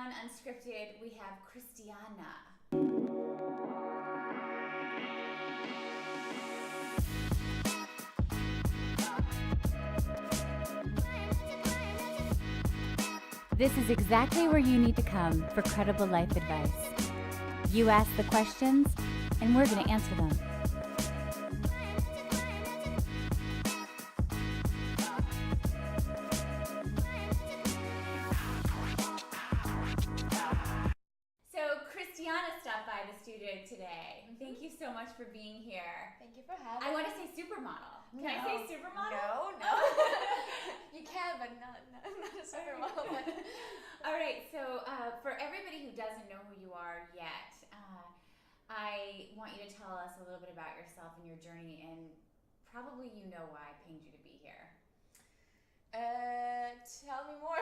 on Unscripted, we have KhrystyAna. This is exactly where you need to come for credible life advice. You ask the questions, and we're going to answer them. So KhrystyAna stopped by the studio today. Thank you so much for being here. Thank you for having me. I want to say supermodel. Can I say supermodel? No. You can, but not a supermodel. All right, so for everybody who doesn't know who you are yet, I want you to tell us a little bit about yourself and your journey, and probably you know why I pinged you to be here. Tell me more.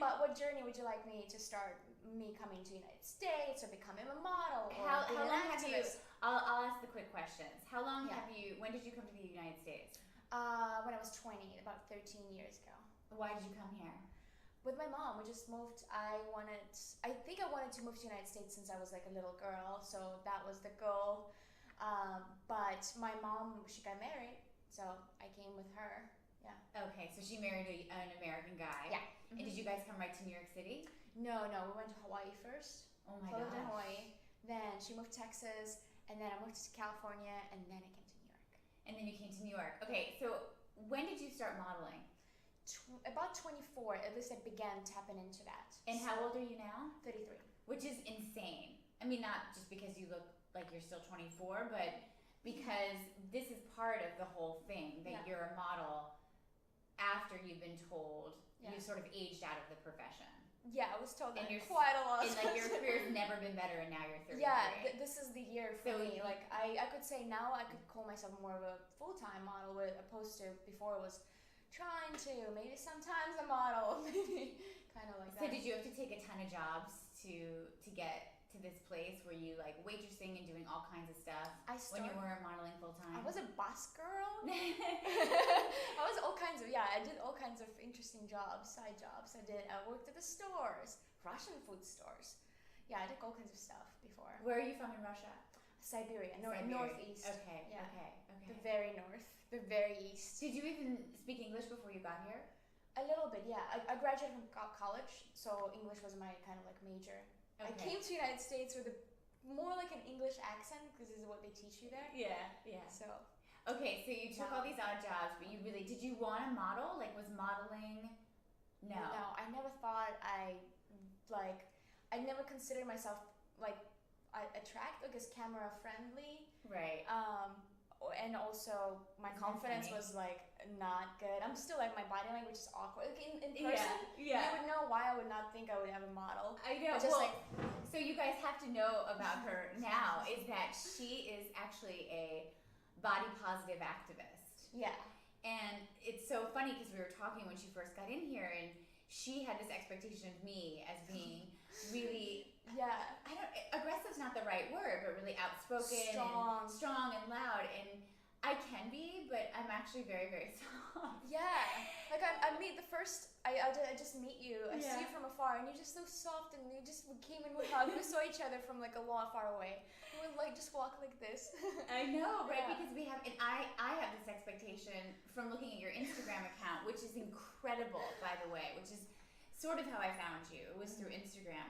But what journey would you like me to start? Me coming to the United States or becoming a model? How long have you? I'll ask the quick questions. How long Yeah. have you? When did you come to the United States? When I was 20, about 13 years ago. Why did you come here? With my mom, we just moved. I think I wanted to move to the United States since I was like a little girl, so that was the goal. But my mom, she got married, so I came with her. Yeah. Okay, so she married an American guy. Yeah. And did you guys come right to New York City? No, we went to Hawaii first. Oh my So I lived in gosh. Hawaii. Then she moved to Texas, and then I moved to California, and then I came to New York. And then you came to New York. Okay, so when did you start modeling? About 24, at least I began tapping into that. And how old are you now? 33. Which is insane. I mean, not just because you look like you're still 24, but because this is part of the whole thing, that you're a model after you've been told you sort of aged out of the profession. Yeah, I was told that And you're quite a lot. And like your career's never been better, and now you're 33. Yeah, this is the year for So me. Like I could say now I could call myself more of a full-time model, opposed to before it was trying to, maybe sometimes a model, maybe kind of like So that. did you have to take a ton of jobs to get to this place where you like waitressing and doing all kinds of stuff when you weren't modeling full time? I was a bus girl. I was all kinds of, I did all kinds of interesting jobs, side jobs. I worked at the stores, Russian food stores. Yeah, I did all kinds of stuff before. Where are you from in Russia? Siberia, Siberia. northeast. Okay, Yeah. okay. The very north, the very east. Did you even speak English before you got here? A little bit, yeah. I graduated from college, so English was my kind of like major. Okay. I came to the United States with more like an English accent, because this is what they teach you there. Yeah. So. Okay, so you took all these odd jobs, but did you want to model? Like, was modeling? No. No, I never thought I never considered myself like attractive, because camera friendly. Right. And also my confidence was like not good. I'm still like, my body language is awkward. Like in person, you would know why I would not think I would have a model. I know. But just so you guys have to know about her now is that she is actually a body positive activist. Yeah. And it's so funny because we were talking when she first got in here, and she had this expectation of me as being really aggressive's not the right word, but really outspoken, strong and loud. And I can be, but I'm actually very, very soft. Yeah, like I just meet you. I see you from afar, and you're just so soft, and we came and we hugged. We saw each other from like a lot far away. We would like just walk like this. I know, right? Because we have, and I have this expectation from looking at your Instagram account, which is incredible, by the way, which is sort of how I found you. It was through Instagram.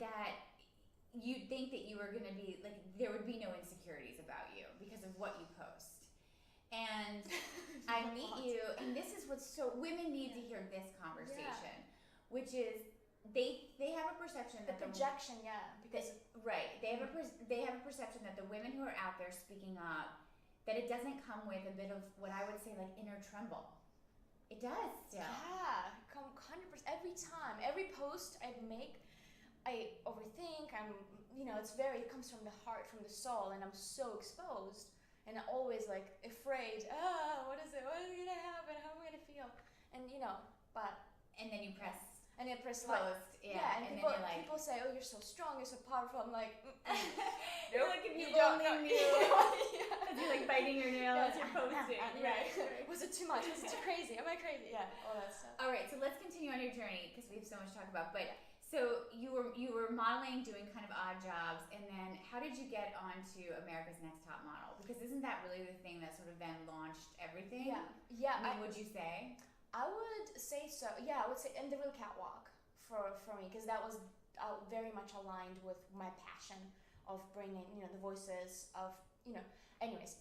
That you'd think that you were going to be like, there would be no insecurities about you because of what you post. And I meet you, and this is what's so, women need to hear this conversation, which is they have a perception that the projection, because they have a perception that the women who are out there speaking up, that it doesn't come with a bit of what I would say like inner tremble. It does still. Yeah, come 100%. Every time, every post I make, I overthink. It comes from the heart, from the soul, and I'm so exposed, and I'm always like afraid. What is it? What is gonna happen? How am I gonna feel? And but. And then you press. and you press like, post, and and people, then you're like, people say, oh, you're so strong, you're so powerful. I'm like, you're like, if you don't only know. knew. You're like biting your nails, you're posting. Right. Was it too much? Was it too crazy? Am I crazy? Yeah, all that stuff. All right, so let's continue on your journey because we have so much to talk about. But so you were modeling, doing kind of odd jobs, and then how did you get onto America's Next Top Model? Because isn't that really the thing that sort of then launched everything? Yeah. I mean, would you say? I would say so. Yeah, I would say, and the real catwalk for me, because that was very much aligned with my passion of bringing, the voices of, anyways,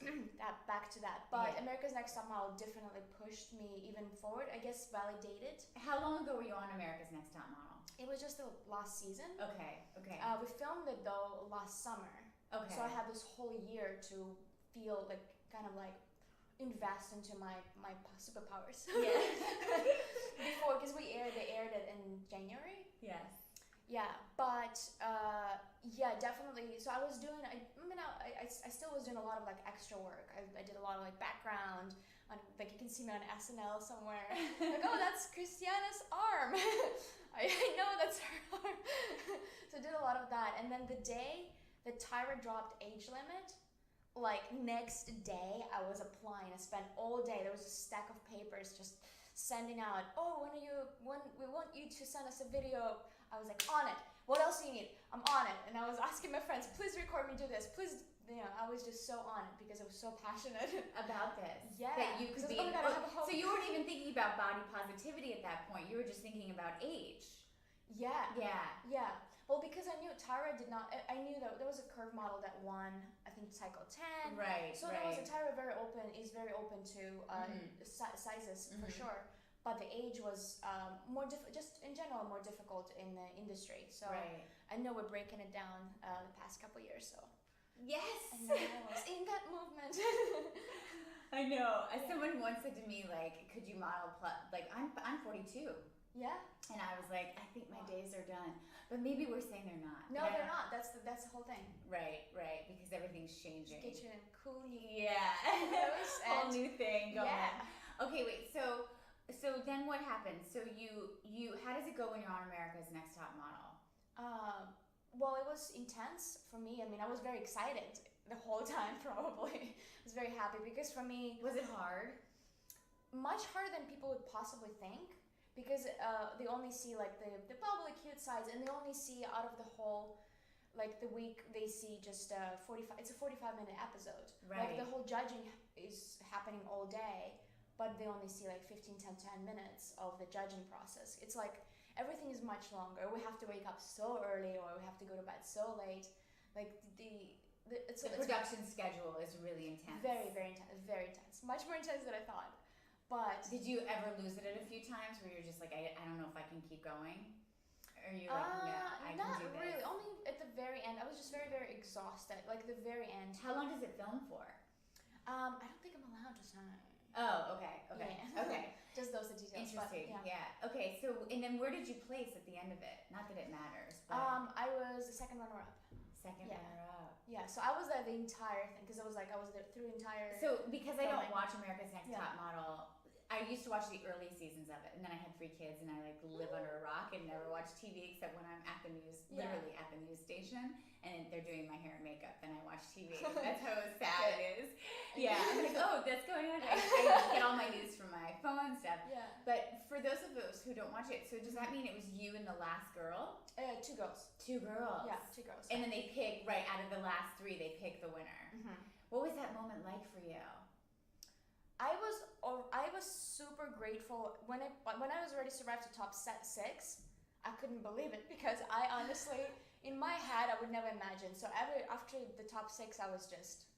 back to that. But America's Next Top Model definitely pushed me even forward, I guess validated. How long ago were you on America's Next Top Model? It was just the last season. Okay. We filmed it though last summer. Okay. So I had this whole year to feel like, kind of like, invest into my superpowers. Yeah. Before, because they aired it in January. Yes. Yeah, but definitely. So I was doing. I still was doing a lot of like extra work. I did a lot of like background. Like you can see me on SNL somewhere. Like, oh, that's KhrystyAna's arm. I know that's her arm. So I did a lot of that, and then the day that Tyra dropped age limit. Like next day, I was applying. I spent all day. There was a stack of papers just sending out. Oh, when we want you to send us a video. I was like, on it. What else do you need? I'm on it. And I was asking my friends, please record me do this. Please, I was just so on it because I was so passionate about this. Yeah. That you could be. So you weren't even thinking about body positivity at that point. You were just thinking about age. Yeah. Well, because I knew Tyra did not. I knew that there was a curve model that won, I think, cycle 10. Right. So there was a Tyra is very open to sizes for sure. But the age was more just in general more difficult in the industry. So I know we're breaking it down the past couple years. So yes, and then I was in that movement. I know. Someone once said to me, like, could you model like I'm 42. Yeah. And I was like, I think my days are done. But maybe we're saying they're not. No, they're not. That's the whole thing. Right. Because everything's changing. Just get you in cool new whole new thing going on. Okay, wait. So then what happens? So you how does it go when you're on America's Next Top Model? Well, it was intense for me. I mean, I was very excited the whole time. Probably, I was very happy because for me, was it hard? Much harder than people would possibly think. Because they only see like the probably cute sides, and they only see out of the whole, like the week they see just 45. It's a 45-minute episode. Right. Like the whole judging is happening all day, but they only see like 10 minutes of the judging process. It's like everything is much longer. We have to wake up so early, or we have to go to bed so late. Like the production schedule is really intense. Very, very intense. Very intense. Much more intense than I thought. But did you ever lose it a few times where you're just like, I don't know if I can keep going? Or you're like, no, I can do this? Not really. Only at the very end. I was just very, very exhausted. Like the very end. How long does it film for? I don't think I'm allowed to say. Oh, okay. Yeah. Okay. Just those are details. Interesting. But, yeah. Okay. So, and then where did you place at the end of it? Not that it matters. But I was the second runner-up. Runner-up. Yeah, so I was there the entire thing because I was there through the entire. So because I don't watch America's Next Top Model, I used to watch the early seasons of it, and then I had 3 kids, and I like live under a rock and never watch TV except when I'm at the news, literally at the news station, and they're doing my hair and makeup. Then I watch TV. That's how sad it is. Yeah, I'm like, oh, that's going on. I get all my news from my phone and stuff. Yeah. But for those of us who don't watch it, so does that mean it was you and the last girl? 2 girls. 2 girls. Yeah, 2 girls. And then they pick out of the last 3, they pick the winner. Mm-hmm. What was that moment like for you? I was super grateful when I was already survived to top 6. I couldn't believe it because I honestly, in my head, I would never imagine. So after the top 6, I was just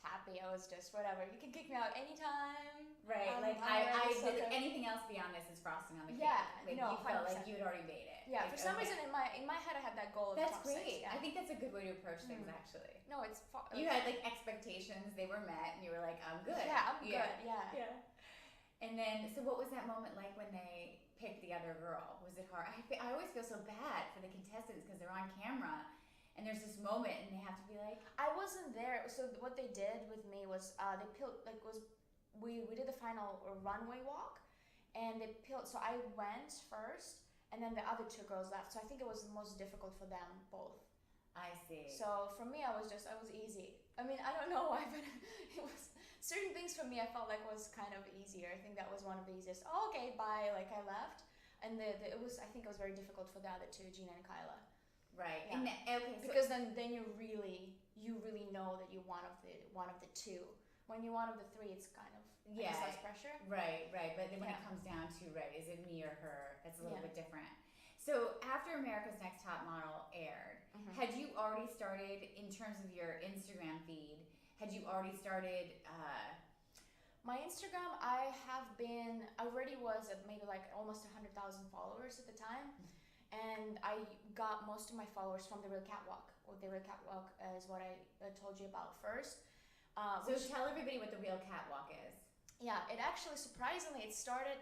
happy. I was just whatever. You can kick me out anytime. Right. Anything else beyond this is frosting on the cake. Yeah. Like you felt like you'd already made it. Yeah. Like, for some reason, in my head, I had that goal of top 6. That's great. Yeah. I think that's a good way to approach things. Actually. No, it's. You had like expectations. They were met, and you were like, I'm good. Yeah, I'm good. Yeah. And then, so what was that moment like when they picked the other girl? Was it hard? I always feel so bad for the contestants because they're on camera, and there's this moment, and they have to be like. I wasn't there. So what they did with me was we did the final runway walk, and they peeled. So I went first, and then the other 2 girls left. So I think it was the most difficult for them both. I see. So for me, I was easy. I mean, I don't know why, but it was certain things for me I felt like was kind of easier. I think that was one of the easiest. Oh, okay, bye. Like I left, and I think it was very difficult for the other 2, Gina and Kyla. Right. Yeah. And okay, because then you really know that you're one of the 2. When you're one of the 3, it's kind of less pressure. Right. But then when it comes down to is it me or her? It's a little bit different. So after America's Next Top Model aired, had you already started, in terms of your Instagram feed, my Instagram, I already was at maybe like almost 100,000 followers at the time. And I got most of my followers from The Real Catwalk. Well, The Real Catwalk is what I told you about first. So tell everybody what The Real Catwalk is. Yeah, it actually, surprisingly, it started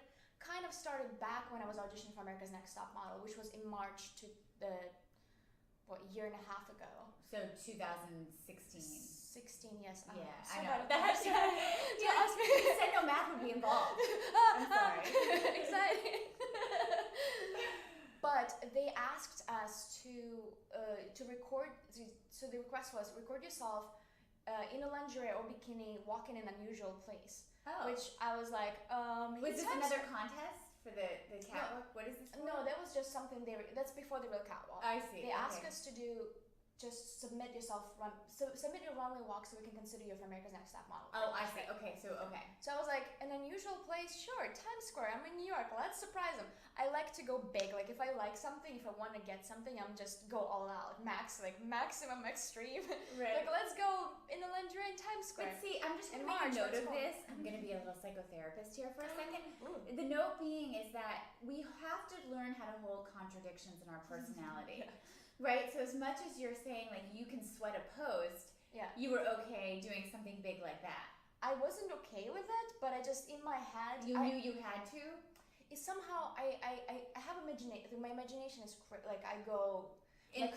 back when I was auditioning for America's Next Top Model, which was in March year and a half ago. So 2016. 16, yes. Yeah, so I know. That's You said no math would be involved. I'm sorry. Exciting. But they asked us to record. So the request was record yourself in a lingerie or bikini, walking in an unusual place. Oh. Which I was like, was this another contest for the catwalk? No. What is this for? No, that was just something that's before The Real Catwalk. I see. They asked us to just submit your runway walk so we can consider you for America's Next Top Model. Oh, I see. Okay. So I was like, an unusual place, sure, Times Square. I'm in New York. Let's surprise them. I like to go big. Like if I like something, if I want to get something, I'm just go all out, maximum extreme. Right. Like let's go in the lingerie in Times Square. But see, I'm just going to make a note of this. I'm going to be a little psychotherapist here for a second. The note being is that we have to learn how to hold contradictions in our personality. Right? So as much as you're saying like you can sweat a post, you were okay doing something big like that. I wasn't okay with it, but I just in my head you knew you had to. Somehow I have imagination. My imagination is like I go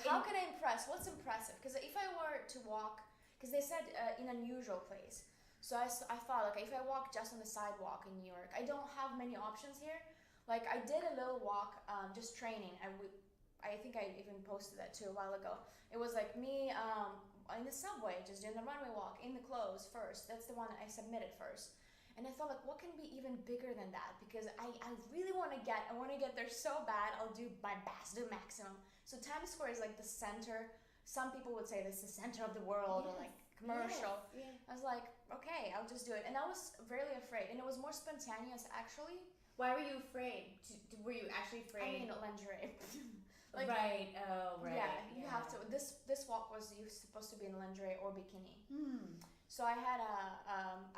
how can I impress? What's impressive? Because if I were to walk, because they said in an unusual place, so I thought like if I walk just on the sidewalk in New York, I don't have many options here. Like I did a little walk, just training. I think I even posted that too a while ago. It was like me in the subway, just doing the runway walk in the clothes first. That's the one that I submitted first. And I thought like, what can be even bigger than that? Because I really want to get there so bad. I'll do my best, do maximum. So Times Square is like the center. Some people would say this is the center of the world or like commercial. Yes. I was like, okay, I'll just do it. And I was really afraid. And it was more spontaneous actually. Why were you afraid? Were you actually afraid? I mean, lingerie. Like, right. Oh, right. Yeah, you have to. This walk was you supposed to be in lingerie or bikini. So I had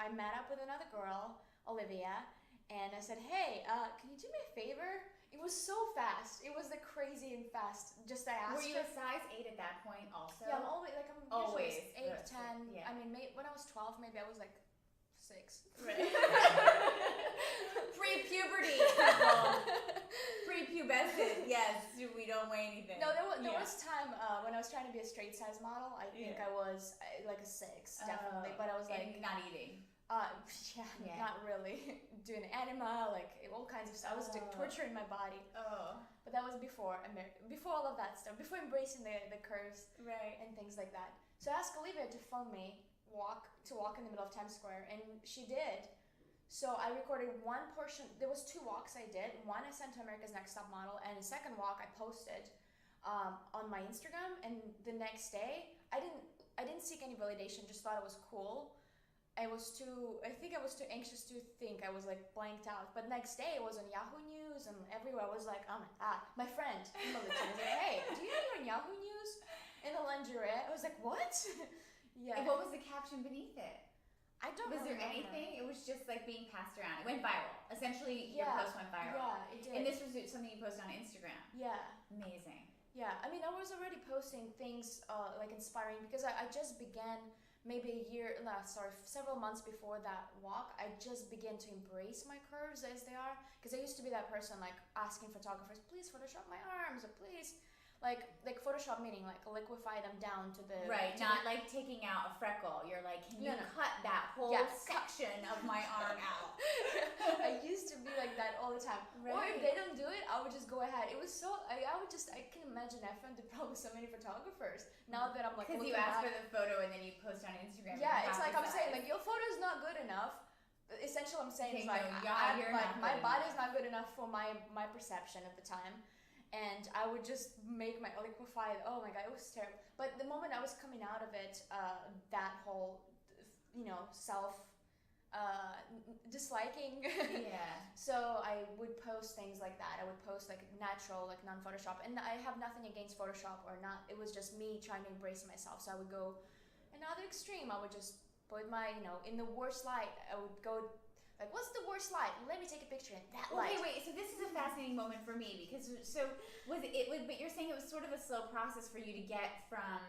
I met up with another girl, Olivia, and I said, hey, can you do me a favor? It was so fast. It was the crazy and fast. Just I asked. Were you a size 8 at that point also? Yeah, I'm always always 8, 10. Yeah. I mean, when I was 12, maybe I was like 6. Right. Pre-puberty, people. Pre-pubescent. Yes, we don't weigh anything. No, there was time when I was trying to be a straight size model. I think I was like a 6, definitely. But I was like not eating. Not really. Doing enema, like all kinds of stuff. I was torturing my body. Oh. But that was before all of that stuff. Before embracing the curves, right, and things like that. So I asked Olivia to film me walk in the middle of Times Square, and she did. So I recorded one portion. There was 2 walks I did. One I sent to America's Next Top Model, and the second walk I posted on my Instagram. And the next day, I didn't seek any validation. Just thought it was cool. I think I was too anxious to think. I was like blanked out. But next day it was on Yahoo News and everywhere. I was like, oh my god. My friend emailed it to me. Was like, hey, do you know you're on Yahoo News in the lingerie? I was like, what? Yeah. And what was the caption beneath it? I don't. Was there anything? It was just like being passed around. It went viral. Essentially, your post went viral. Yeah, it did. And this was something you posted on Instagram. Yeah. Amazing. Yeah. I mean, I was already posting things like inspiring because I just began. Maybe several months before that walk, I just began to embrace my curves as they are. Because I used to be that person like asking photographers, please Photoshop my arms, or please. like Photoshop meaning like liquefy them down to the Right, not like taking out a freckle. You're like, can you cut that whole section of my arm out? I used to be like that all the time. Right. Or if they don't do it, I would just go ahead. It was so I can imagine I found the problem with so many photographers now that I'm like because you ask for the photo and then you post on Instagram. Yeah, it's like I'm saying like your photo is not good enough. Essentially, I'm saying is like my body's not good enough for my perception at the time. And I would just make my liquefied. Oh my god, it was terrible. But the moment I was coming out of it, that whole, self disliking. Yeah. So I would post things like that. I would post like natural, like non-Photoshop, and I have nothing against Photoshop or not. It was just me trying to embrace myself. So I would go another extreme. I would just put my, in the worst light. I would go. Like, what's the worst light? Let me take a picture in that light. Wait. So this is a fascinating moment for me because but you're saying it was sort of a slow process for you to get from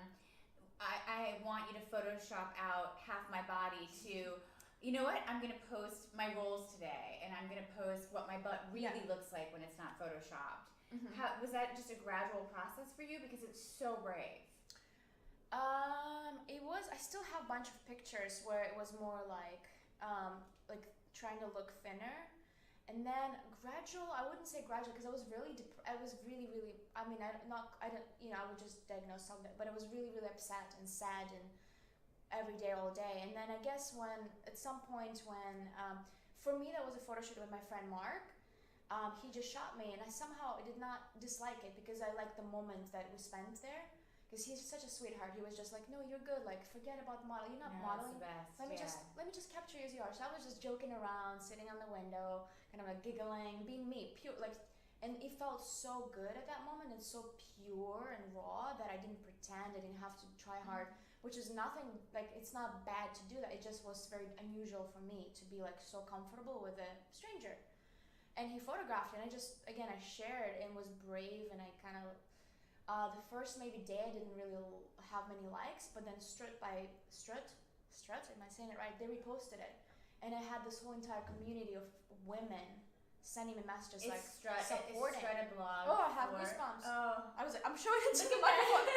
I want you to Photoshop out half my body to, you know what? I'm gonna post my rolls today and I'm gonna post what my butt really looks like when it's not Photoshopped. Mm-hmm. How was that just a gradual process for you? Because it's so brave. It was. I still have a bunch of pictures where it was more like trying to look thinner, and then gradual. I wouldn't say gradual because I was really I would just diagnose something, but I was really upset and sad and every day all day. And then I guess at some point for me that was a photo shoot with my friend Mark. He just shot me and I somehow did not dislike it because I liked the moment that we spent there. Because he's such a sweetheart. He was just like, no, you're good. Like, forget about the model. You're not modeling. That's the best. Let me just capture you as you are. So I was just joking around, sitting on the window, kind of like giggling, being me, pure. And it felt so good at that moment and so pure and raw that I didn't pretend. I didn't have to try hard, which is nothing. Like, it's not bad to do that. It just was very unusual for me to be like so comfortable with a stranger. And he photographed it. And I shared and was brave. And I kind of. The first maybe day I didn't really have many likes, but then Strut, am I saying it right? They reposted it, and I had this whole entire community of women sending me messages supporting. Is Strut a blog? Oh, I have goosebumps. Oh, I was like, I'm showing it to the microphone.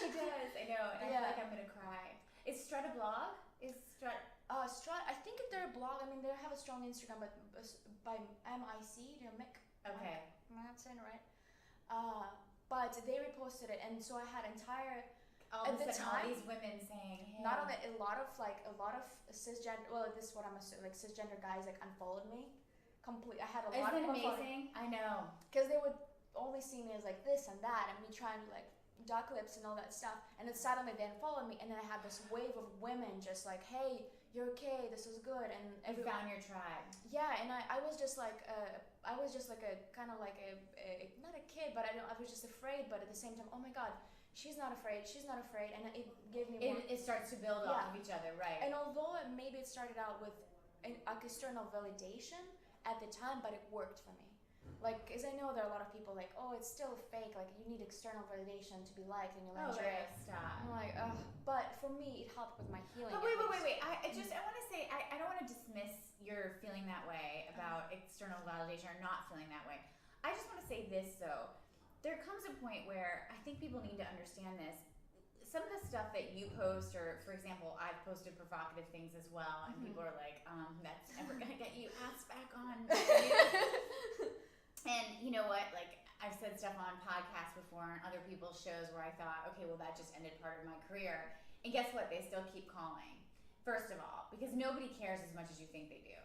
She does. I know. And I feel like I'm gonna cry. Is Strut a blog? Is Strut? Strut. I think they're a blog. I mean, they have a strong Instagram, but by MIC, they're Mick. Okay. Am I not saying it right? But they reposted it, and so I had all these women saying, hey. Not only a lot of cisgender. Well, this is what I'm assuming. Like cisgender guys unfollowed me. I had a lot of. Isn't it amazing? I know. Because they would only see me as like this and that, and me trying to like duck lips and all that stuff, and then suddenly they unfollowed me, and then I had this wave of women just like, hey, you're okay, this is good, and you found your tribe. Yeah, and I was just like I was just like a kind of like a not a kid, but I was just afraid, but at the same time, oh my god, she's not afraid, and it gave me more. It starts to build off of each other, right? And although maybe it started out with an external validation at the time, but it worked for me. Like, because I know there are a lot of people like, oh, it's still fake. Like, you need external validation to be liked in your lingerie. Stop. I'm like, ugh. But for me, it helped with my healing. But wait. I want to say, I don't want to dismiss your feeling that way about external validation or not feeling that way. I just want to say this, though. There comes a point where I think people need to understand this. Some of the stuff that you post, or for example, I've posted provocative things as well, and people are like, that's never going to get you asked back on. And you know what? Like, I've said stuff on podcasts before and other people's shows where I thought, okay, well, that just ended part of my career. And guess what? They still keep calling. First of all, because nobody cares as much as you think they do.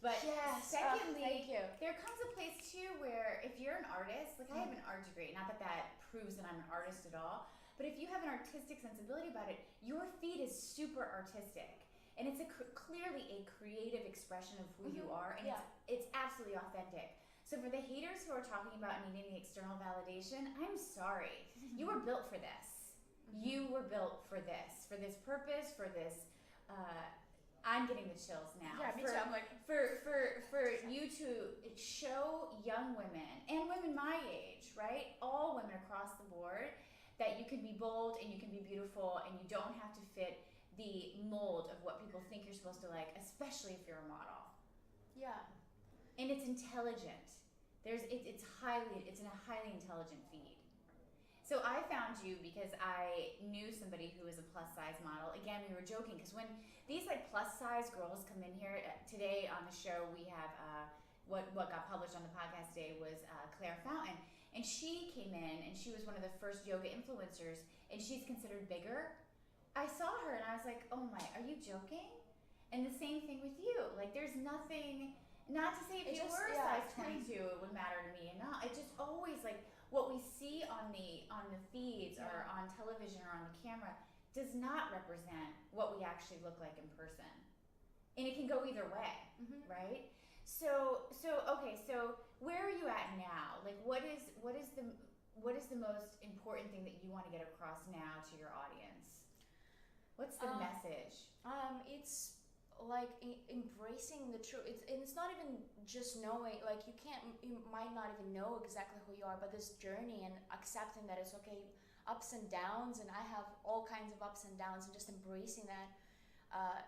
But secondly, thank you. There comes a place too where if you're an artist, like I have an art degree, not that that proves that I'm an artist at all, but if you have an artistic sensibility about it, your feed is super artistic. And it's clearly a creative expression of who you are, and it's absolutely authentic. So for the haters who are talking about needing the external validation, I'm sorry. You were built for this. You were built for this purpose, for this. I'm getting the chills now. Yeah, me too. I'm like, for you to show young women and women my age, right? All women across the board, that you can be bold and you can be beautiful and you don't have to fit the mold of what people think you're supposed to like, especially if you're a model. Yeah. And it's intelligent. It's in a highly intelligent feed. So I found you because I knew somebody who was a plus size model. Again, we were joking because when these like plus size girls come in here today on the show, we have what got published on the podcast today was Claire Fountain, and she came in and she was one of the first yoga influencers, and she's considered bigger. I saw her and I was like, oh my, are you joking? And the same thing with you. Like, there's nothing. Not to say if you were size 22, it would matter to me and not. It just always like. What we see on the feeds or on television or on the camera does not represent what we actually look like in person, and it can go either way, right? So okay, so where are you at now? Like, what is the most important thing that you want to get across now to your audience? What's the message? It's like embracing the truth. It's not even just knowing, like you might not even know exactly who you are, but this journey and accepting that it's okay, ups and downs, and I have all kinds of ups and downs, and just embracing that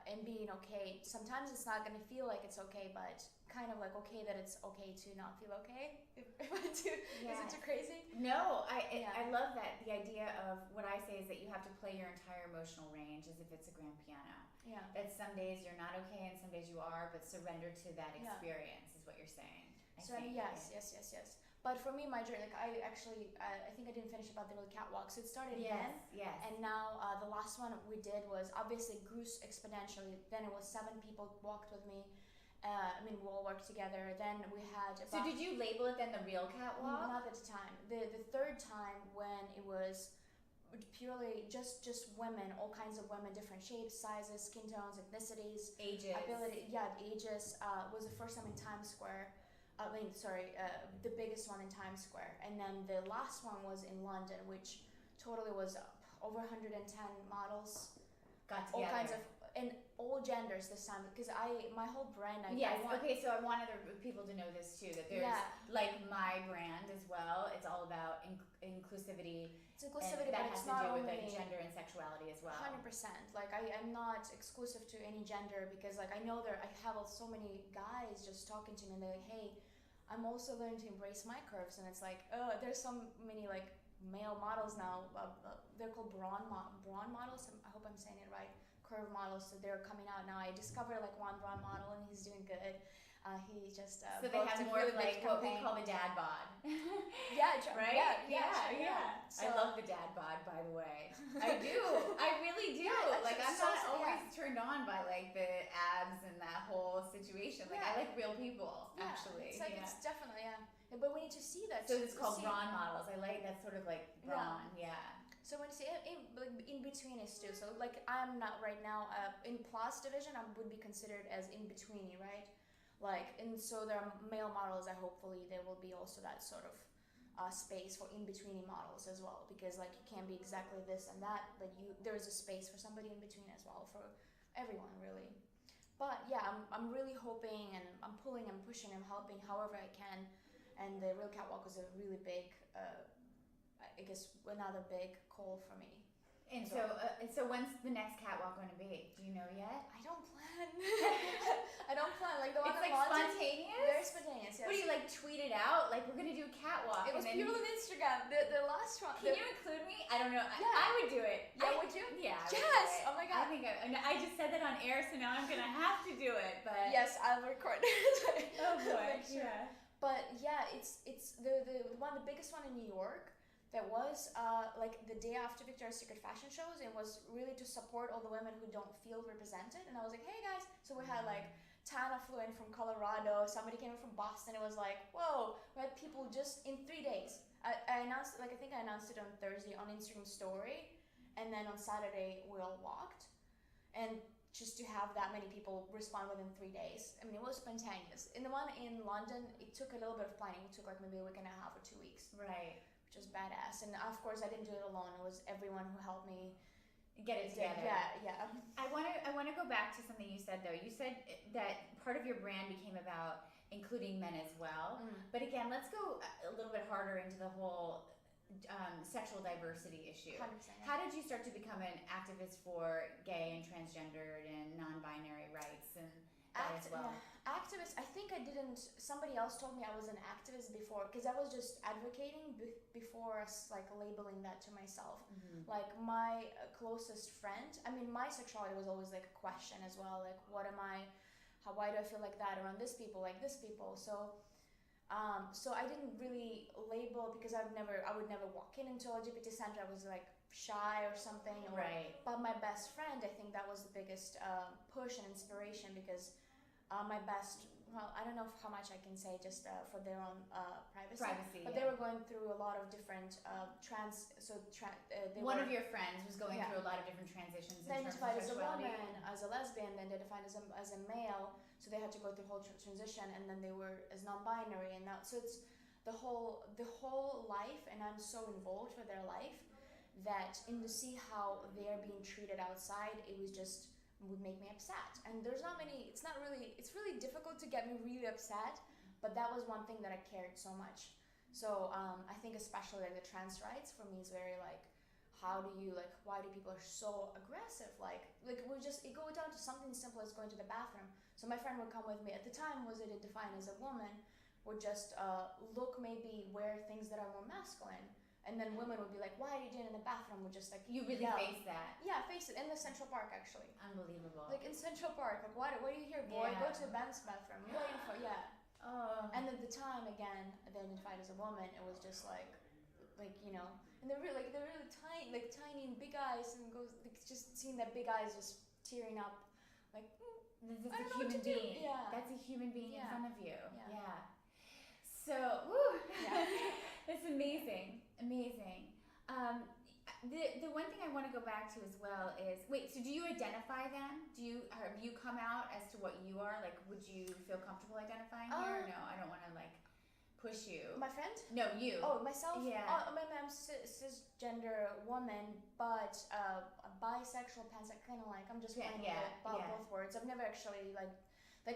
and being okay. Sometimes it's not gonna feel like it's okay, but kind of like okay that it's okay to not feel okay. Is it too crazy? No, I love that. The idea of what I say is that you have to play your entire emotional range as if it's a grand piano. Yeah. That some days you're not okay and some days you are, but surrender to that experience is what you're saying. Yes. But for me, my journey, like I think I didn't finish about the little catwalk. So it started then. Yes. And now the last one we did was obviously grew exponentially. Then it was 7 people walked with me. We all worked together. Then we had So did you label it then the real catwalk? Not at the time. The third time when it was purely just women, all kinds of women, different shapes, sizes, skin tones, ethnicities, ages, ages, was the first time in Times Square. The biggest one in Times Square. And then the last one was in London, which totally was over 110 models. Got together. All kinds of, and all genders this time, because my whole brand, okay, so I want other people to know this too, that there's like my brand as well. It's all about inclusivity. It's inclusivity, that but has it's to not do with only like gender and sexuality as well. 100%. Like I'm not exclusive to any gender, because like I know I have so many guys just talking to me and they're like, hey, I'm also learning to embrace my curves, and it's like, there's so many like male models now. They're called brawn models. I hope I'm saying it right. Curve models, so they're coming out now. I discovered like one brawn model, and he's doing good. He just so they have more of like what we call the dad bod. Right? Yeah. So, I love the dad bod, by the way. I do. I really do. Like I'm not always turned on by like the abs and that whole situation. Like I like real people, actually. It's like it's definitely but we need to see that. So it's called brawn models. I like that sort of like brawn. Yeah. So when you say in between is too. So like I'm not right now in plus division. I would be considered as in betweeny, right? Like, and so there are male models. Hopefully there will be also that sort of space for in betweeny models as well, because like you can't be exactly this and that, but there is a space for somebody in between as well for everyone really. But yeah, I'm really hoping, and I'm pulling and pushing and helping however I can. And the real catwalk was a really big. I guess another big call for me. And so when's the next catwalk going to be? Do you know yet? I don't plan. I don't plan. Like the one it's like spontaneous? Very spontaneous, yes. What do you like tweet it out? Like we're going to do a catwalk. It was purely on Instagram. The last one. Can you include me? I don't know. I would do it. Yeah, would you? Yeah. Yes. Oh my God. I think I just said that on air, so now I'm going to have to do it. But yes, I'll record it. Oh boy. Sure. Yeah. But yeah, it's the biggest one in New York. That was like the day after Victoria's Secret fashion shows. It was really to support all the women who don't feel represented. And I was like, hey guys. So we had like Tana flew in from Colorado. Somebody came in from Boston. It was like, whoa. We had people just in 3 days. I announced, like I think I announced it on Thursday on Instagram story. And then on Saturday we all walked. And just to have that many people respond within 3 days. I mean, it was spontaneous. In the one in London, it took a little bit of planning. It took like maybe a week and a half or 2 weeks. Right. Which was badass. And of course I didn't do it alone. It was everyone who helped me get it together. Yeah. I want to go back to something you said though. You said that part of your brand became about including men as well. But again, let's go a little bit harder into the whole sexual diversity issue. 100%. How did you start to become an activist for gay and transgendered and non-binary rights? And as well. Activist, I think I didn't, somebody else told me I was an activist before, because I was just advocating before like labeling that to myself. Like my closest friend, I mean, my sexuality was always like a question as well, like what am I, why do I feel like that around this people, like this people, so I didn't really label, because I would never walk into a LGBT center. I was like shy or something. But my best friend, I think that was the biggest push and inspiration, because my best, well, I don't know how much I can say just for their own privacy, but they were going through a lot of different one of your friends was going through a lot of different transitions. They identified as a woman, as a lesbian, then they identified as a male, so they had to go through the whole transition, and then they were as non-binary, and now, so it's the whole life, and I'm so involved with their life that, and to see how they're being treated outside, it would make me upset. And it's really difficult to get me really upset, but that was one thing that I cared so much. So I think especially like the trans rights for me is very like, why do people are so aggressive? Like it go down to something simple as going to the bathroom. So my friend would come with me. At the time, was it defined as a woman, would just wear things that are more masculine. And then women would be like, why are you doing it in the bathroom? Would just like, you really face that? Yeah, face it in the Central Park, actually. Unbelievable. Like in Central Park, like what are you here, boy? Go to the men's bathroom. I'm waiting for Oh. And at the time, again, they identified as a woman. It was just like you know, and they're really tiny and big eyes, and just seeing that big eyes just tearing up, like. That's a human being. Yeah. That's a human being in front of you. Yeah. So, woo. It's amazing. Amazing. The one thing I want to go back to as well is, wait, so do you identify then? Have you come out as to what you are? Like, would you feel comfortable identifying here? Or no, I don't want to like push you. My friend? No, you. Oh, myself? Yeah. I'm cisgender woman, but bisexual, pansexual, kind of like, I'm just playing both words. I've never actually like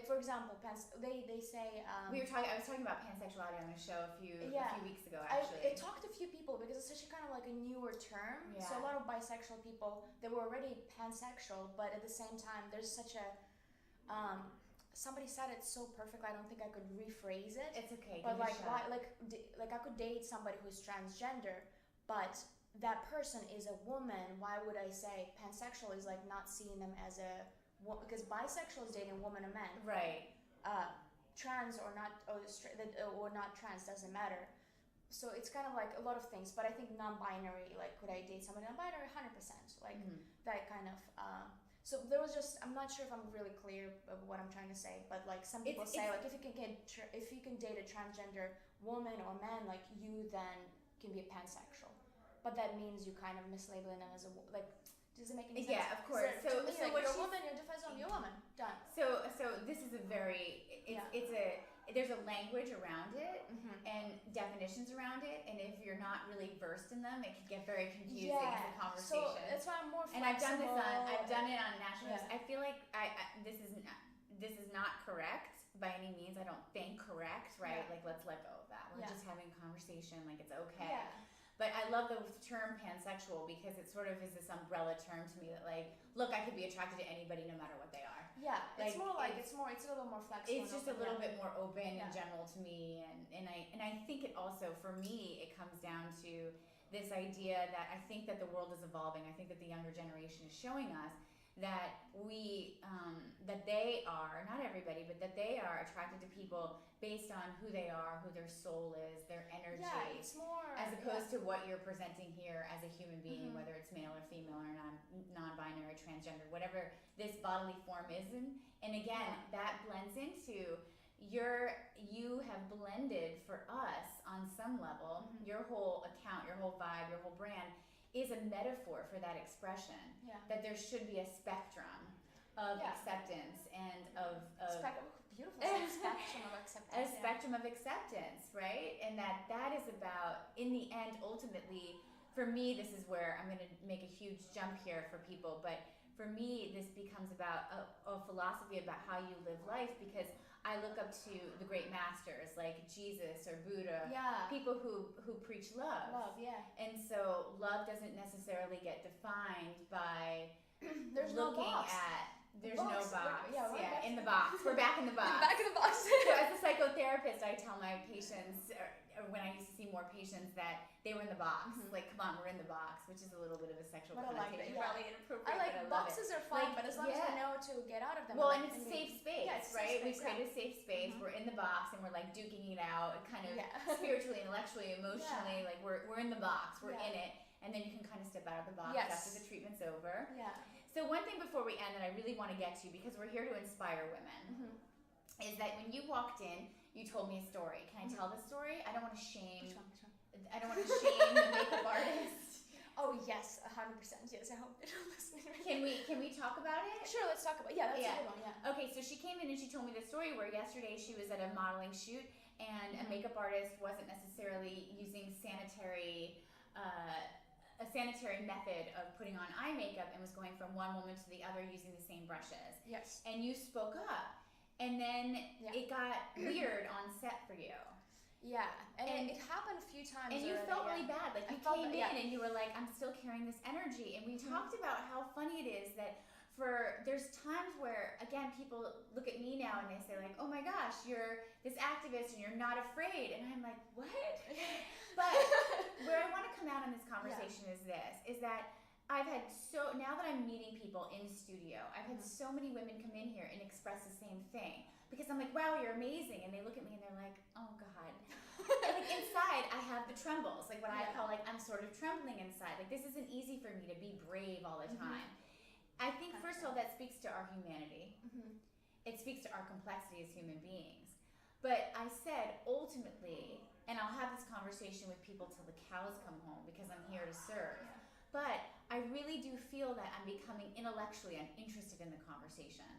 for example, they say I was talking about pansexuality on a show a few weeks ago, actually. I talked to a few people, because it's such a kind of like a newer term. Yeah. So a lot of bisexual people, they were already pansexual, but at the same time, there's such a somebody said it so perfectly. I don't think I could rephrase it. It's okay. But like, why, like I could date somebody who's transgender, but that person is a woman. Why would I say pansexual is like not seeing them as a, because bisexual is dating woman or man. Right. Trans or not, or not trans, doesn't matter. So it's kind of like a lot of things. But I think non-binary, like could I date somebody non-binary? 100%. Like that kind of. So there was just, I'm not sure if I'm really clear of what I'm trying to say, but like some people say like if you can date a transgender woman or man, like you then can be a pansexual. But that means you kind of mislabeling them as a like. Does it make any sense? Yeah, of course. So like, you're a woman, you're defined on, you're a woman. Done. So this is a very there's a language around it and definitions around it, and if you're not really versed in them, it can get very confusing as a conversation. So that's why I'm more flexible. And I've done it on national news. I feel like this is not correct by any means. I don't think correct, right? Like let's let go of that. We're just having a conversation, like it's okay. Yeah. But I love the term pansexual, because it sort of is this umbrella term to me that like, look, I could be attracted to anybody no matter what they are. Yeah, like, it's a little more flexible. It's just a little bit more open and general to me, and I think it also, for me, it comes down to this idea that I think that the world is evolving. I think that the younger generation is showing us that that they are, not everybody, but that they are attracted to people based on who they are, who their soul is, their energy. Yeah, it's more as opposed to what you're presenting here as a human being, whether it's male or female or non-binary, transgender, whatever this bodily form is. And again, that blends into you have blended for us on some level. Your whole account, your whole vibe, your whole brand is a metaphor for that expression. That there should be a spectrum of acceptance and of beautiful spectrum of acceptance. A spectrum of acceptance, right? And that is about, in the end, ultimately, for me, this is where I'm going to make a huge jump here for people, but for me, this becomes about a philosophy about how you live life, because I look up to the great masters like Jesus or Buddha, people who preach love. And so love doesn't necessarily get defined by there's looking no box. at There's no Box. box. We're back. In the box. We're back in the box. Back in the box. So as a psychotherapist, I tell my patients, or when I used to see more patients, that they were in the box. Like, come on, we're in the box, which is a little bit of a sexual But I like connotation. that, yeah. Probably inappropriate, I like but I love boxes it. are fun, Like, but as long as we know to get out of them. Well, like, and it's a safe space, yeah, it's a safe right? We've space, created a safe space. We're in the box, and we're like duking it out, kind of spiritually, intellectually, emotionally. Like we're in the box. We're in it, and then you can kind of step out of the box after the treatment's over. Yeah. So one thing before we end that I really want to get to, because we're here to inspire women, is that when you walked in, you told me a story. Can I tell the story? I don't want to shame. Which one? I don't want to shame the makeup artist. Oh yes, 100%. Yes, I hope they're listening. Can we talk about it? Sure, let's talk about. Yeah, that's a good one. Yeah. Okay, so she came in and she told me the story where yesterday she was at a modeling shoot and a makeup artist wasn't necessarily using a sanitary method of putting on eye makeup and was going from one woman to the other using the same brushes. Yes. And you spoke up, and then it got weird on set for you. Yeah, and it happened a few times. And you felt really bad. Like you came in and you were like, I'm still carrying this energy. And we talked about how funny it is that there's times where, again, people look at me now and they say like, oh my gosh, you're this activist and you're not afraid. And I'm like, what? But where I want to come out in this conversation is that I've had now that I'm meeting people in studio, I've had so many women come in here and express the same thing. Because I'm like, wow, you're amazing. And they look at me and they're like, oh God. And like inside, I have the trembles. Like what I call like, I'm sort of trembling inside. Like this isn't easy for me to be brave all the time. I think first of all, that speaks to our humanity. It speaks to our complexity as human beings. But I said, ultimately, and I'll have this conversation with people till the cows come home because I'm here to serve. But I really do feel that I'm becoming intellectually uninterested in the conversation.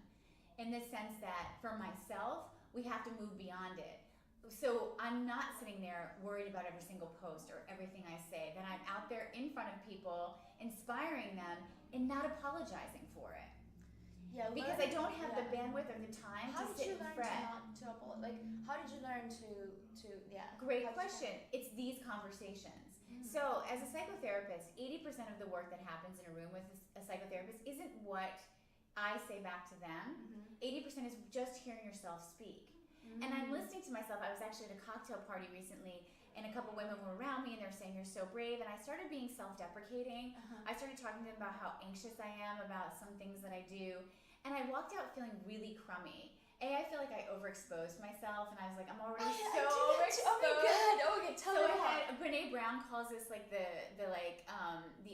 In the sense that for myself, we have to move beyond it. So I'm not sitting there worried about every single post or everything I say, that I'm out there in front of people, inspiring them and not apologizing for it. Yeah, because I don't have the bandwidth or the time to sit and fret. How did you learn to Great question. It's these conversations. So as a psychotherapist, 80% of the work that happens in a room with a psychotherapist isn't what I say back to them. 80% is just hearing yourself speak. And I'm listening to myself. I was actually at a cocktail party recently, and a couple women were around me, and they're saying, you're so brave. And I started being self-deprecating. I started talking to them about how anxious I am about some things that I do. And I walked out feeling really crummy. I feel like I overexposed myself, and I was like, I'm already overexposed. Oh my God! Oh, okay, tell me more. Brene Brown calls this like the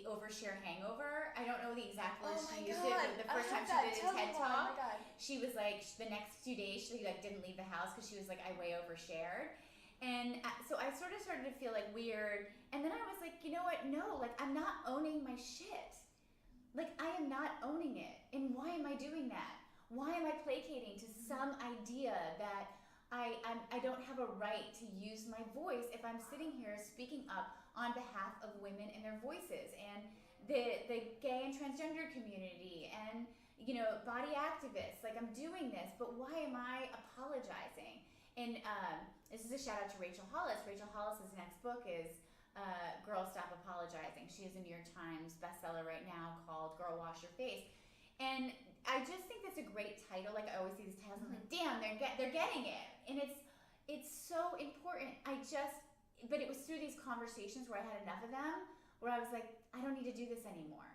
overshare hangover. I don't know the exact words she used it the first time she did a TED Talk. She was like, the next few days she like didn't leave the house because she was like, I way overshared. And so I sort of started to feel like weird, and then I was like, you know what? No, like I'm not owning my shit. Like I am not owning it, and why am I doing that? Why am I placating to some idea that I don't have a right to use my voice if I'm sitting here speaking up on behalf of women and their voices and the gay and transgender community and body activists? Like I'm doing this, but why am I apologizing? And this is a shout out to Rachel Hollis. Rachel Hollis's next book is Girl Stop Apologizing. She is a New York Times bestseller right now called Girl Wash Your Face. And I just think that's a great title. Like I always see these titles, I'm like, damn, they're getting it, and it's so important. But it was through these conversations where I had enough of them, where I was like, I don't need to do this anymore.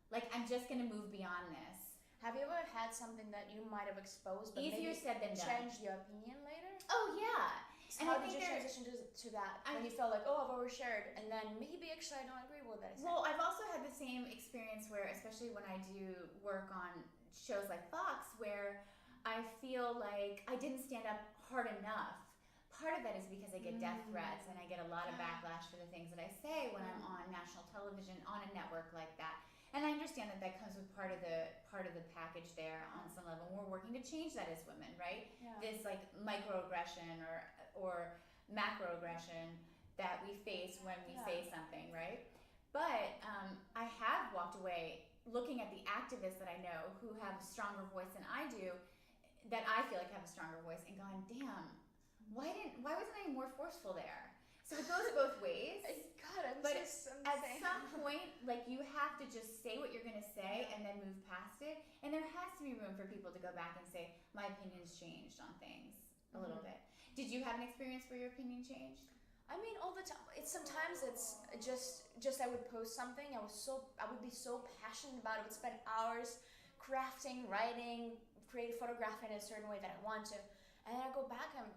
Like I'm just gonna move beyond this. Have you ever had something that you might have exposed, but easier said than done, changed your opinion later? Oh yeah. So how did you transition to that when you felt like, oh, I've overshared, and then maybe actually I don't agree with that? Well, I've also had the same experience where, especially when I do work on shows like Fox, where I feel like I didn't stand up hard enough. Part of that is because I get death threats and I get a lot of backlash for the things that I say when I'm on national television, on a network like that. And I understand that that comes with part of the package there on some level. We're working to change that as women, right? Yeah. This like microaggression or macroaggression that we face when we say something, right? But I have walked away looking at the activists that I know who have a stronger voice than I do, that I feel like have a stronger voice, and going, damn, why wasn't I more forceful there? So it goes both ways. God, at some point point, like you have to just say what you're going to say and then move past it. And there has to be room for people to go back and say, my opinion's changed on things a little bit. Did you have an experience where your opinion changed? I mean, all the time. Sometimes it's just I would post something. I would be so passionate about it. I would spend hours crafting, writing, creating, photographing in a certain way that I want to, and then I go back and I'm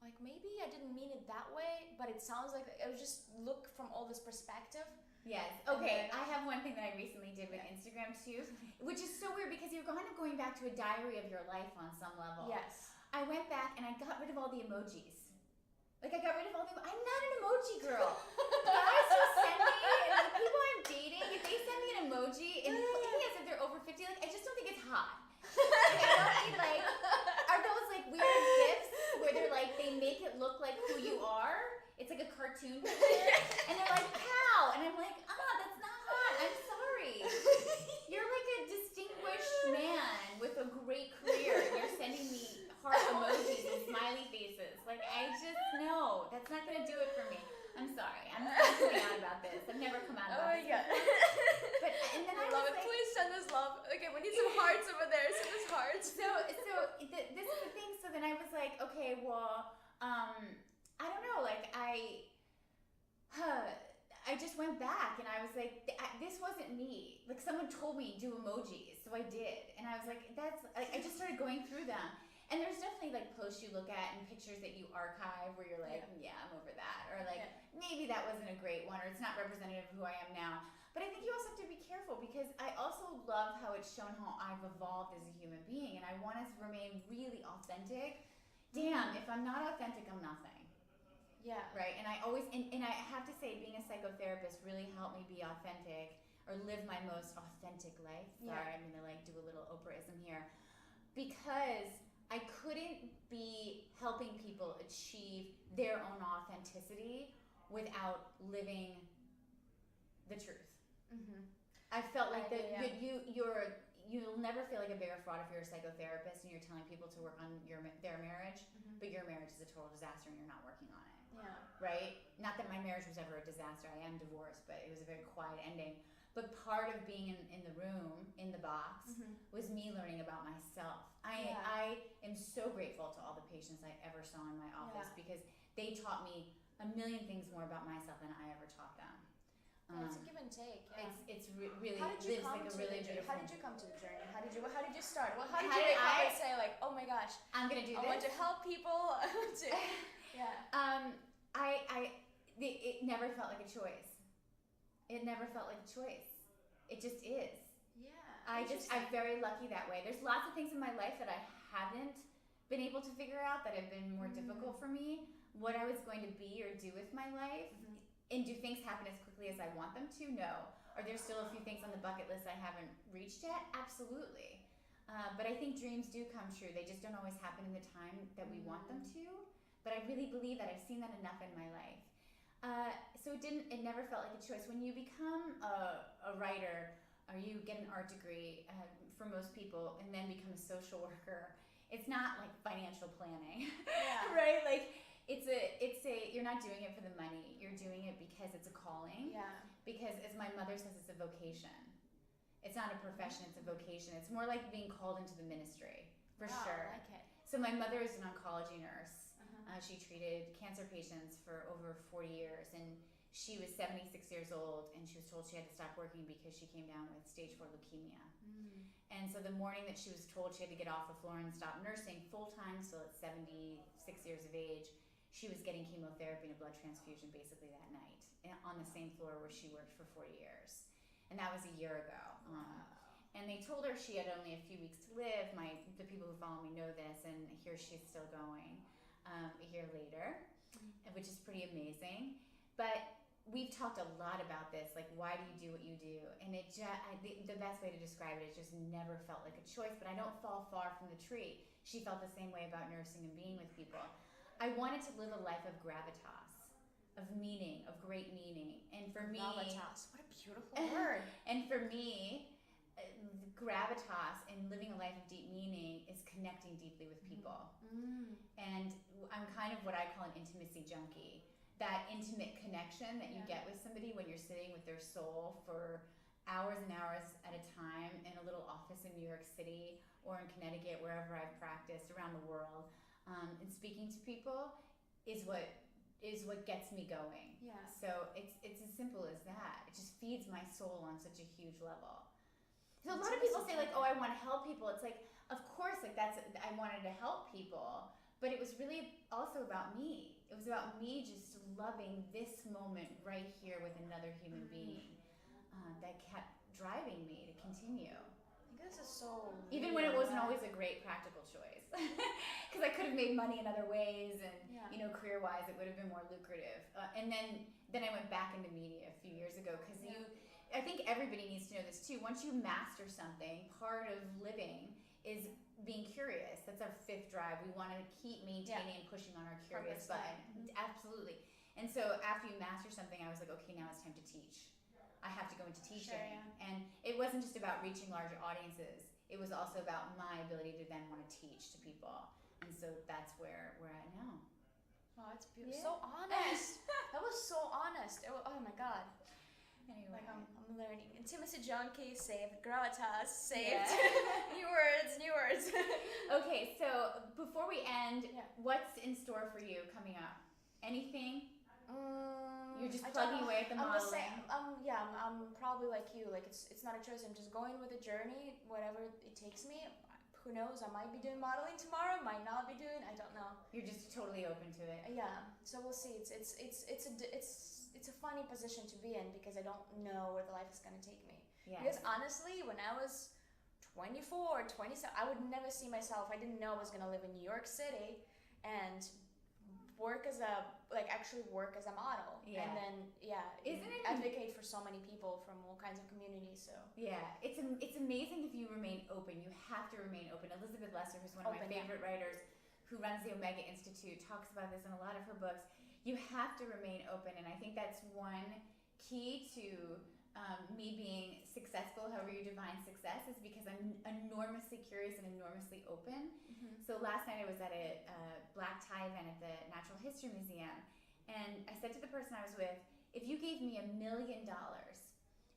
like, maybe I didn't mean it that way, but it sounds like it was just look from all this perspective. Yes. Okay. I have one thing that I recently did with Instagram too, which is so weird because you're kind of going back to a diary of your life on some level. Yes. I went back and I got rid of all the emojis. Like I got rid of all the. I'm not an emoji girl. Guys who send me, like people I'm dating, if they send me an emoji and even as if they're over 50, like I just don't think it's hot. Like, I don't need like. Are those like weird gifs where they're like they make it look like who you are? It's like a cartoon picture, and they're like cow, and I'm like that's not hot. I'm sorry. You're like a distinguished man with a great career, and you're sending me heart emojis and smiley faces. Like I just no, that's not gonna do it for me. I'm sorry. I'm not coming out about this. I've never come out about this. God. But and then I love was it. like, Please send us love. Okay, we need some hearts over there. Send us hearts. So this is the thing. So then I was like, okay, well, I don't know. Like I just went back and I was like, this wasn't me. Like someone told me do emojis, so I did, and I was like, that's. Like, I just started going through them, and there's definitely like posts you look at and pictures that you archive where you're like, yeah I'm over that, or like maybe that wasn't a great one, or it's not representative of who I am now. But I think you also have to be careful because I also love how it's shown how I've evolved as a human being, and I want us to remain really authentic. Damn, if I'm not authentic, I'm nothing. Yeah. Right. And I always, and I have to say, being a psychotherapist really helped me be authentic or live my most authentic life. Sorry, I'm going to like do a little Oprahism here. Because I couldn't be helping people achieve their own authenticity without living the truth. Mm-hmm. I felt like you'll never feel like a bigger fraud if you're a psychotherapist and you're telling people to work on their marriage, but your marriage is a total disaster and you're not working on it. Yeah. Right? Not that my marriage was ever a disaster. I am divorced, but it was a very quiet ending. But part of being in the room, in the box, was me learning about myself. I am so grateful to all the patients I ever saw in my office because they taught me a million things more about myself than I ever taught them. It's a give and take. Yeah. It's really How did you lives come like a to really the beautiful. How did you come to the journey? How did you start? Well, how did How you did wake up I- and say like, oh my gosh, I'm gonna do I this. want to help people? It never felt like a choice. It never felt like a choice. It just is. Yeah. I'm very lucky that way. There's lots of things in my life that I haven't been able to figure out that have been more difficult for me. What I was going to be or do with my life. And do things happen as quickly as I want them to? No. Are there still a few things on the bucket list I haven't reached yet? Absolutely. But I think dreams do come true. They just don't always happen in the time that we want them to. But I really believe that I've seen that enough in my life. So it never felt like a choice. When you become a writer or you get an art degree, for most people, and then become a social worker, it's not like financial planning, right? Like it's a you're not doing it for the money. You're doing it because it's a calling. Yeah. Because as my mother says, it's a vocation. It's not a profession, it's a vocation. It's more like being called into the ministry, for sure. I like it. So my mother is an oncology nurse. She treated cancer patients for over 40 years, and she was 76 years old, and she was told she had to stop working because she came down with stage 4 leukemia. And so the morning that she was told she had to get off the floor and stop nursing full-time, still at 76 years of age, she was getting chemotherapy and a blood transfusion basically that night on the same floor where she worked for 40 years. And that was a year ago. And they told her she had only a few weeks to live. The people who follow me know this, and here she's still going a year later, which is pretty amazing. But we've talked a lot about this, like why do you do what you do? And the best way to describe it, it just never felt like a choice, but I don't fall far from the tree. She felt the same way about nursing and being with people. I wanted to live a life of gravitas, of meaning, of great meaning. And for me... Gravitas, what a beautiful word. And for me, gravitas and living a life of deep meaning is connecting deeply with people. And I'm kind of what I call an intimacy junkie. that intimate connection that you get with somebody when you're sitting with their soul for hours and hours at a time in a little office in New York City or in Connecticut, wherever I've practiced around the world, and speaking to people is what gets me going. Yeah. So it's as simple as that. It just feeds my soul on such a huge level. So a lot of people say like, oh, I want to help people. It's like, of course, like I wanted to help people, but it was really also about me. It was about me just loving this moment right here with another human being that kept driving me to continue. I think this is so even when it wasn't always a great practical choice, because I could have made money in other ways, and career-wise, it would have been more lucrative. And then I went back into media a few years ago because I think everybody needs to know this too. Once you master something, part of living is being curious. That's our fifth drive. We want to keep maintaining and pushing on our curious button. Absolutely. And so after you master something, I was like, okay, now it's time to teach. I have to go into teaching. Sure, yeah. And it wasn't just about reaching larger audiences. It was also about my ability to then want to teach to people. And so that's where we're at now. Oh, it's beautiful. So honest. That was so honest. Oh my God. Anyway. Like I'm learning. Intimacy junkie, saved. Gravitas, saved. New words. Okay, so before we end, what's in store for you coming up? Anything? You're just plugging away at the modeling. I'm probably like you. Like it's not a choice. I'm just going with the journey, whatever it takes me. Who knows? I might be doing modeling tomorrow. Might not be doing. I don't know. You're just totally open to it. Yeah. So we'll see. It's a funny position to be in because I don't know where the life is going to take me. Yeah. Because honestly, when I was 24, 27, I would never see myself. I didn't know I was going to live in New York City and actually work as a model. Yeah. And then advocate for so many people from all kinds of communities. So yeah, it's amazing if you remain open. You have to remain open. Elizabeth Lesser, who's one of my favorite writers, who runs the Omega Institute, talks about this in a lot of her books. You have to remain open, and I think that's one key to me being successful, however you define success, is because I'm enormously curious and enormously open. Mm-hmm. So last night I was at a black tie event at the Natural History Museum, and I said to the person I was with, if you gave me $1 million,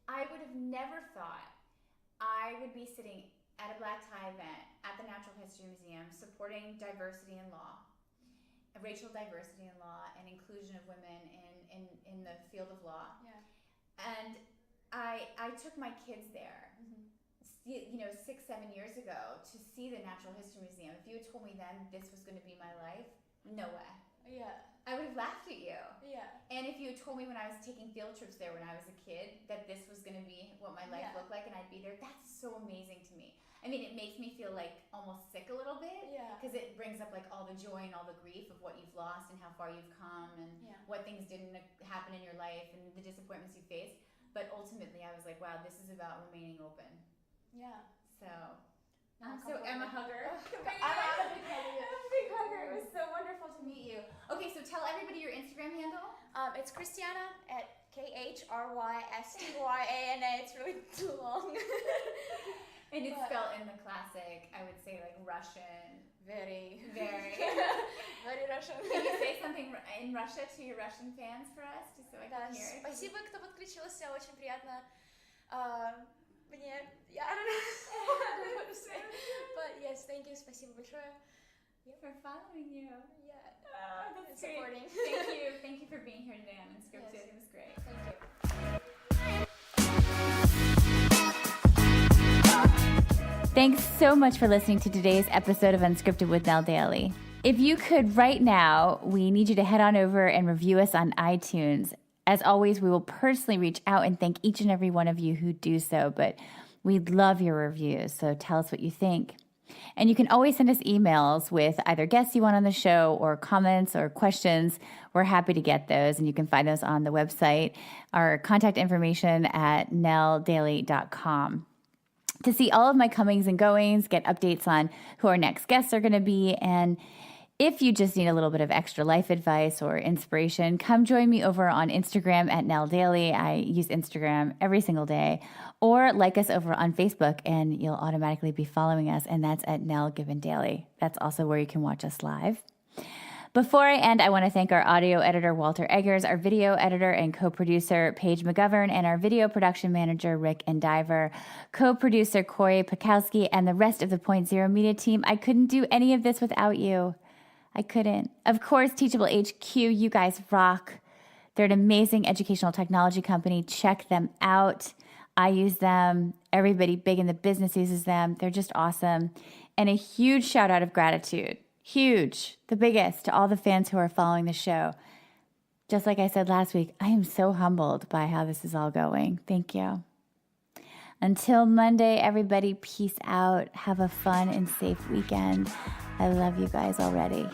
I would have never thought I would be sitting at a black tie event at the Natural History Museum supporting diversity in law, racial diversity in law, and inclusion of women in the field of law. Yeah. And I took my kids there, 6-7 years ago, to see the Natural History Museum. If you had told me then this was going to be my life, no way. Yeah. I would have laughed at you. Yeah. And if you had told me when I was taking field trips there when I was a kid that this was going to be what my life looked like and I'd be there, that's so amazing to me. I mean, it makes me feel like almost sick a little bit. Yeah. Because it brings up like all the joy and all the grief of what you've lost and how far you've come and what things didn't happen in your life and the disappointments you faced. But ultimately, I was like, wow, this is about remaining open. Yeah. So I'm a hugger. I'm a big hugger. It was so wonderful to meet you. Okay, so tell everybody your Instagram handle. It's KhrystyAna at KhrystyAna. It's really too long. And it's spelled in the classic, I would say, like Russian. Very. Very Russian. Can you say something in Russia to your Russian fans for us, just so I can hear it? Спасибо, кто подключился. Очень приятно. Мне, I don't know what to say. But yes, thank you. Спасибо большое. For following you. Yeah. That's supporting. Great. Thank you for being here today on Unscripted. Yes. It was great. Thank you. Thanks so much for listening to today's episode of Unscripted with Nell Daly. If you could right now, we need you to head on over and review us on iTunes. As always, we will personally reach out and thank each and every one of you who do so, but we'd love your reviews, so tell us what you think. And you can always send us emails with either guests you want on the show or comments or questions. We're happy to get those, and you can find those on the website. Our contact information at nelldaly.com. To see all of my comings and goings, get updates on who our next guests are going to be, and if you just need a little bit of extra life advice or inspiration, come join me over on Instagram at Nell Daly. I use Instagram every single day. Or like us over on Facebook, and you'll automatically be following us, and that's at Nell Given Daily. That's also where you can watch us live. Before I end, I want to thank our audio editor, Walter Eggers, our video editor and co-producer, Paige McGovern, and our video production manager, Rick Endiver, co-producer, Corey Pakowski, and the rest of the Point Zero Media team. I couldn't do any of this without you. I couldn't. Of course, Teachable HQ, you guys rock. They're an amazing educational technology company. Check them out. I use them. Everybody big in the business uses them. They're just awesome. And a huge shout out of gratitude. Huge, the biggest, to all the fans who are following the show. Just like I said last week, I am so humbled by how this is all going. Thank you. Until Monday, everybody, peace out. Have a fun and safe weekend. I love you guys already.